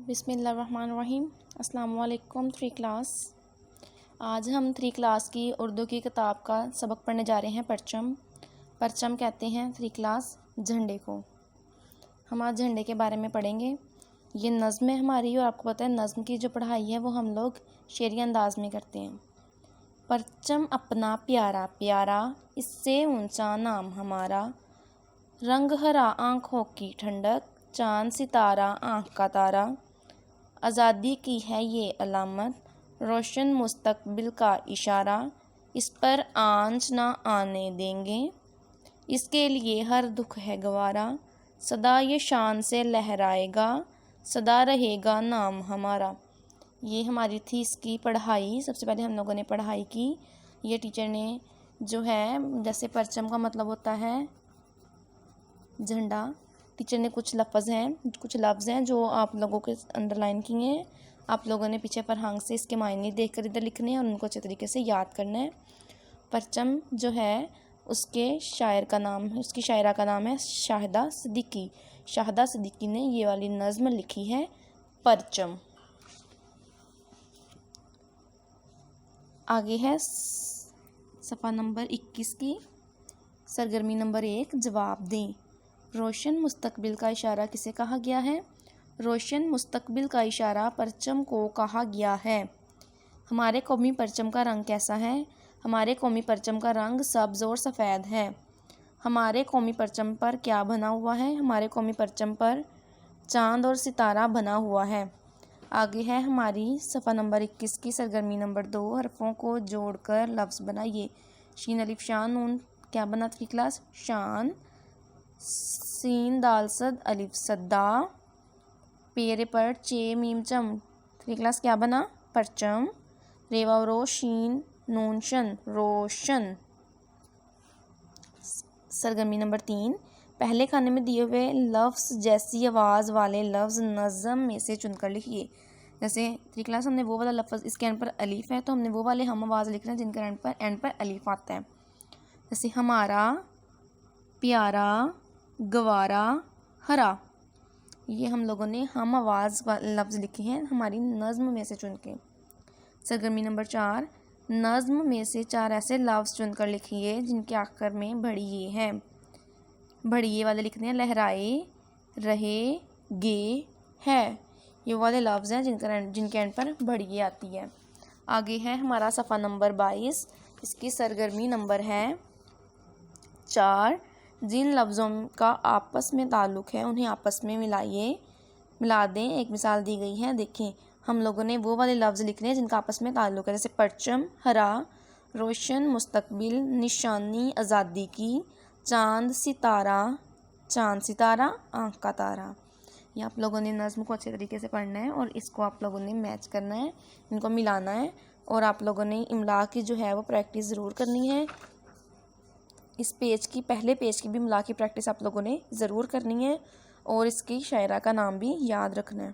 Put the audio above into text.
बिस्मिल्लाहिर्रहमानिर्रहीम। अस्सलाम वालेकुम 3 क्लास। आज हम 3 क्लास की उर्दू की किताब का सबक पढ़ने जा रहे हैं। परचम कहते हैं 3 क्लास झंडे को। हम आज झंडे के बारे में पढ़ेंगे। ये नज़्म है हमारी, और आपको पता है नज़्म की जो पढ़ाई है वो हम लोग शेरी अंदाज में करते हैं। परचम अपना प्यारा प्यारा, इससे ऊंचा नाम हमारा। रंग हरा आँखों की ठंडक, चाँद सितारा आँख का तारा। आज़ादी की है ये अलामत, रोशन मुस्तकबिल का इशारा। इस पर आंच ना आने देंगे, इसके लिए हर दुख है गवारा। सदा ये शान से लहराएगा, सदा रहेगा नाम हमारा। ये हमारी थी इसकी पढ़ाई। सबसे पहले हम लोगों ने पढ़ाई की। ये टीचर ने जो है, जैसे परचम का मतलब होता है झंडा, टीचर ने कुछ लफ्ज़ हैं जो आप लोगों के अंडरलाइन किए हैं। आप लोगों ने पीछे फरहांग से इसके मायने देखकर इधर लिखने हैं और उनको अच्छे तरीके से याद करना है। परचम जो है उसके शायर का नाम है, उसकी शायरा का नाम है शाहिदा सिद्दीकी। शाहिदा सिद्दीकी ने ये वाली नज़्म लिखी है परचम। आगे है सफ़ा नंबर 21 की सरगर्मी नंबर 1, जवाब दें। रोशन मुस्तकबिल का इशारा किसे कहा गया है? रोशन मुस्तकबिल का इशारा परचम को कहा गया है। हमारे कौमी परचम का रंग कैसा है? हमारे कौमी परचम का रंग सब्ज़ और सफ़ेद है। हमारे कौमी परचम पर क्या बना हुआ है? हमारे कौमी परचम पर चाँद और सितारा बना हुआ है। आगे है हमारी सफ़ा नंबर 21 की सरगर्मी नंबर 2, हरफों को जोड़कर लफ्ज़ बनाइए। शीन अलिफ शान नून क्या बना 3 क्लास? शान। सीन दाल सद अलिफ सद्दा। पेरे पर चे मीम चम 3 क्लास क्या बना? परचम। रेवा रो शीन नून शन रोशन। सरगर्मी नंबर 3, पहले खाने में दिए हुए लफ्ज़ जैसी आवाज़ वाले लफ्ज़ नज़म में से चुनकर लिखिए। जैसे 3 क्लास हमने वो वाला लफ्ज़, इसके एंड पर अलीफ है तो हमने वो वाले हम आवाज़ लिखना है जिनके एंड पर अलीफ आता है। जैसे हमारा, प्यारा, गवारा, हरा। ये हम लोगों ने हम आवाज़ लफ्ज़ लिखे हैं हमारी नज़्म में से चुन के। सरगर्मी नंबर 4, नज़्म में से 4 ऐसे लफ्ज़ चुनकर लिखिए जिनके आखिर में बढ़िए हैं। बढ़िए वाले लिखने हैं लहराए, रहे, गे, है। ये वाले लफ्ज़ हैं जिनके एंड पर बढ़िए आती है। आगे है हमारा सफ़ा नंबर 22, इसकी सरगर्मी नंबर है 4। जिन लफ्ज़ों का आपस में ताल्लुक़ है उन्हें आपस में मिला दें। एक मिसाल दी गई है, देखें। हम लोगों ने वो वाले लफ्ज़ लिखने हैं जिनका आपस में ताल्लुक़ है। जैसे परचम, हरा, रोशन मुस्तकबिल, निशानी आज़ादी की, चाँद सितारा आँख का तारा। ये आप लोगों ने नज़्म को अच्छे तरीके से पढ़ना है और इसको आप लोगों ने मैच करना है, इनको मिलाना है। और आप लोगों ने इमला की जो है वो प्रैक्टिस ज़रूर करनी है। इस पहले पेज की भी इमला की प्रैक्टिस आप लोगों ने ज़रूर करनी है और इसकी शायरा का नाम भी याद रखना है।